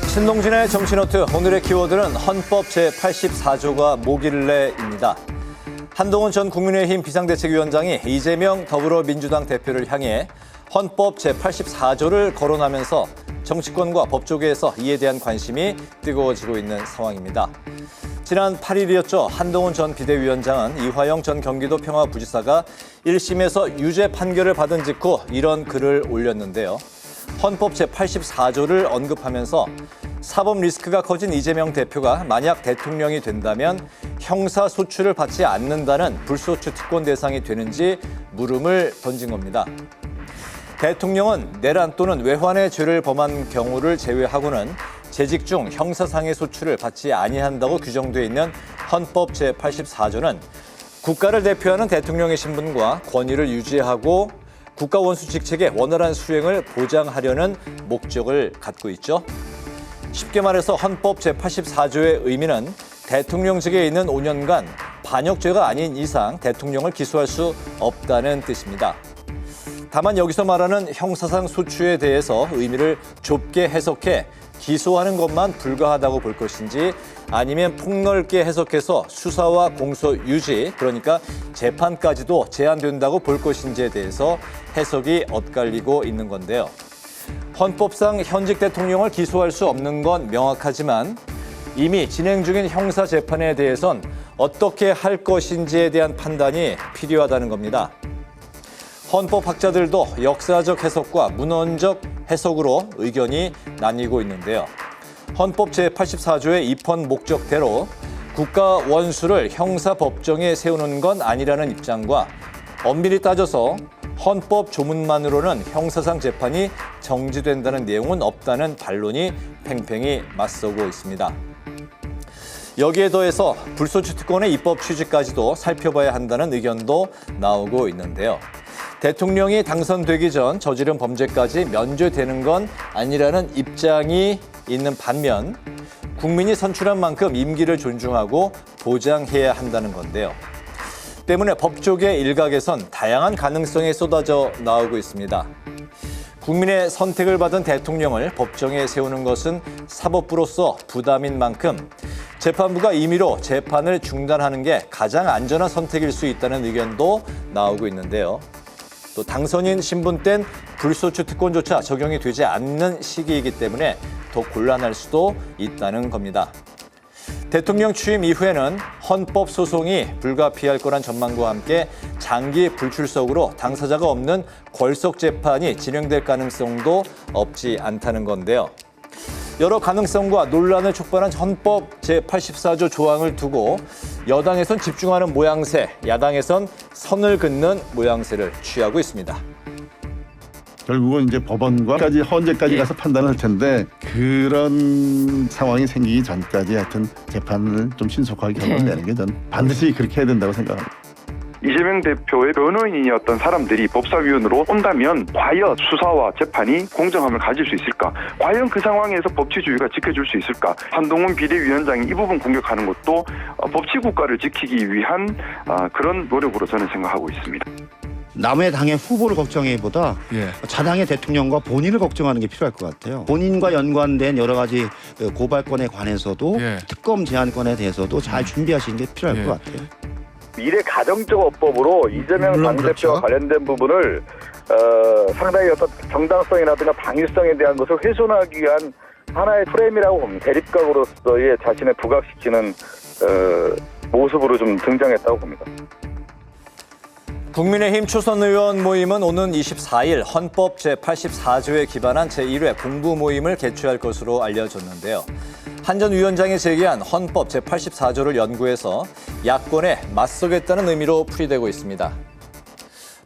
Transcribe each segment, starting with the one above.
신동진의 정치노트, 오늘의 키워드는 헌법 제84조가 모길래입니다. 한동훈 전 국민의힘 비상대책위원장이 이재명 더불어민주당 대표를 향해 헌법 제84조를 거론하면서 정치권과 법조계에서 이에 대한 관심이 뜨거워지고 있는 상황입니다. 지난 8일이었죠. 한동훈 전 비대위원장은 이화영 전 경기도 평화부지사가 1심에서 유죄 판결을 받은 직후 이런 글을 올렸는데요. 헌법 제84조를 언급하면서 사법 리스크가 커진 이재명 대표가 만약 대통령이 된다면 형사소추를 받지 않는다는 불소추 특권 대상이 되는지 물음을 던진 겁니다. 대통령은 내란 또는 외환의 죄를 범한 경우를 제외하고는 재직 중 형사상의 소추를 받지 아니한다고 규정돼 있는 헌법 제84조는 국가를 대표하는 대통령의 신분과 권위를 유지하고 국가 원수 직책의 원활한 수행을 보장하려는 목적을 갖고 있죠. 쉽게 말해서 헌법 제84조의 의미는 대통령직에 있는 5년간 반역죄가 아닌 이상 대통령을 기소할 수 없다는 뜻입니다. 다만 여기서 말하는 형사상 소추에 대해서 의미를 좁게 해석해 기소하는 것만 불가하다고 볼 것인지 아니면 폭넓게 해석해서 수사와 공소 유지, 그러니까 재판까지도 제한된다고 볼 것인지에 대해서 해석이 엇갈리고 있는 건데요. 헌법상 현직 대통령을 기소할 수 없는 건 명확하지만 이미 진행 중인 형사 재판에 대해선 어떻게 할 것인지에 대한 판단이 필요하다는 겁니다. 헌법학자들도 역사적 해석과 문헌적 해석으로 의견이 나뉘고 있는데요. 헌법 제84조의 입헌 목적대로 국가 원수를 형사법정에 세우는 건 아니라는 입장과 엄밀히 따져서 헌법 조문만으로는 형사상 재판이 정지된다는 내용은 없다는 반론이 팽팽히 맞서고 있습니다. 여기에 더해서 불소추 특권의 입법 취지까지도 살펴봐야 한다는 의견도 나오고 있는데요. 대통령이 당선되기 전 저지른 범죄까지 면죄되는 건 아니라는 입장이 있는 반면 국민이 선출한 만큼 임기를 존중하고 보장해야 한다는 건데요. 때문에 법조계 일각에선 다양한 가능성이 쏟아져 나오고 있습니다. 국민의 선택을 받은 대통령을 법정에 세우는 것은 사법부로서 부담인 만큼 재판부가 임의로 재판을 중단하는 게 가장 안전한 선택일 수 있다는 의견도 나오고 있는데요. 또 당선인 신분 땐 불소추 특권조차 적용이 되지 않는 시기이기 때문에 더 곤란할 수도 있다는 겁니다. 대통령 취임 이후에는 헌법 소송이 불가피할 거란 전망과 함께 장기 불출석으로 당사자가 없는 걸석 재판이 진행될 가능성도 없지 않다는 건데요. 여러 가능성과 논란을 촉발한 헌법 제84조 조항을 두고 여당에선 집중하는 모양새, 야당에선 선을 긋는 모양새를 취하고 있습니다. 결국은 이제 법원과까지 헌재까지 가서 판단을 할 텐데 그런 상황이 생기기 전까지 하여튼 재판을 좀 신속하게 결론내는 게 저는 반드시 그렇게 해야 된다고 생각합니다. 이재명 대표의 변호인이었던 사람들이 법사위원으로 온다면 과연 수사와 재판이 공정함을 가질 수 있을까? 과연 그 상황에서 법치주의가 지켜줄 수 있을까? 한동훈 비대위원장이 이 부분 공격하는 것도 법치국가를 지키기 위한 그런 노력으로 저는 생각하고 있습니다. 남의 당의 후보를 걱정하기보다 자당의 대통령과 본인을 걱정하는 게 필요할 것 같아요. 본인과 연관된 여러 가지 고발건에 관해서도 특검 제한건에 대해서도 잘 준비하시는 게 필요할 것 같아요. 미래 가정적 어법으로 이재명 당대표와 관련된 부분을 상당히 어떤 정당성이라든가 당위성에 대한 것을 훼손하기 위한 하나의 프레임이라고 봅니다. 대립각으로서의 자신을 부각시키는 모습으로 좀 등장했다고 봅니다. 국민의힘 초선 의원 모임은 오는 24일 헌법 제84조에 기반한 제1회 공부 모임을 개최할 것으로 알려졌는데요. 한 전 위원장이 제기한 헌법 제84조를 연구해서 야권에 맞서겠다는 의미로 풀이되고 있습니다.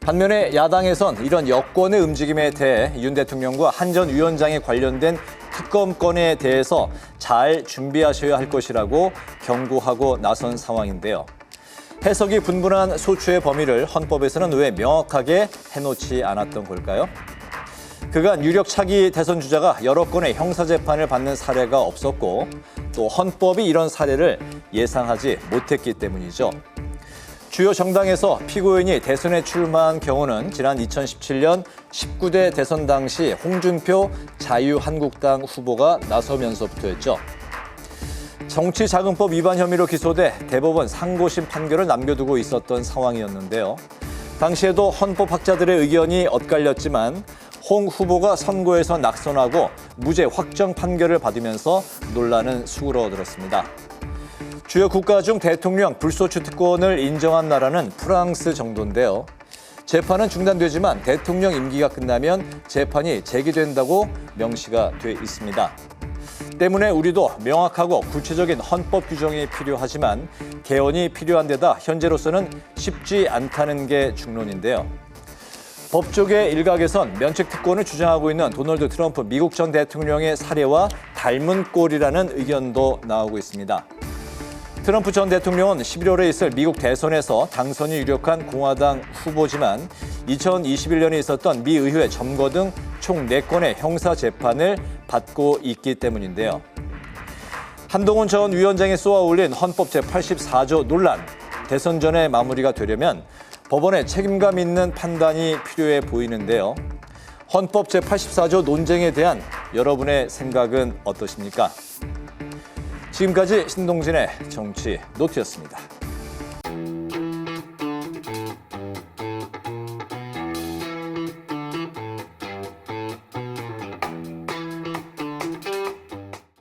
반면에 야당에선 이런 여권의 움직임에 대해 윤 대통령과 한 전 위원장에 관련된 특검건에 대해서 잘 준비하셔야 할 것이라고 경고하고 나선 상황인데요. 해석이 분분한 소추의 범위를 헌법에서는 왜 명확하게 해놓지 않았던 걸까요? 그간 유력 차기 대선 주자가 여러 건의 형사재판을 받는 사례가 없었고 또 헌법이 이런 사례를 예상하지 못했기 때문이죠. 주요 정당에서 피고인이 대선에 출마한 경우는 지난 2017년 19대 대선 당시 홍준표 자유한국당 후보가 나서면서부터였죠. 정치자금법 위반 혐의로 기소돼 대법원 상고심 판결을 남겨두고 있었던 상황이었는데요. 당시에도 헌법학자들의 의견이 엇갈렸지만 홍 후보가 선고에서 낙선하고 무죄 확정 판결을 받으면서 논란은 수그러들었습니다. 주요 국가 중 대통령 불소추 특권을 인정한 나라는 프랑스 정도인데요. 재판은 중단되지만 대통령 임기가 끝나면 재판이 재개된다고 명시가 돼 있습니다. 때문에 우리도 명확하고 구체적인 헌법 규정이 필요하지만 개헌이 필요한 데다 현재로서는 쉽지 않다는 게 중론인데요. 법조계 일각에선 면책 특권을 주장하고 있는 도널드 트럼프 미국 전 대통령의 사례와 닮은 꼴이라는 의견도 나오고 있습니다. 트럼프 전 대통령은 11월에 있을 미국 대선에서 당선이 유력한 공화당 후보지만 2021년에 있었던 미 의회 점거 등 총 4건의 형사 재판을 받고 있기 때문인데요. 한동훈 전 위원장이 쏘아올린 헌법 제84조 논란, 대선 전에 마무리가 되려면 법원의 책임감 있는 판단이 필요해 보이는데요. 헌법 제84조 논쟁에 대한 여러분의 생각은 어떠십니까? 지금까지 신동진의 정치 노트였습니다.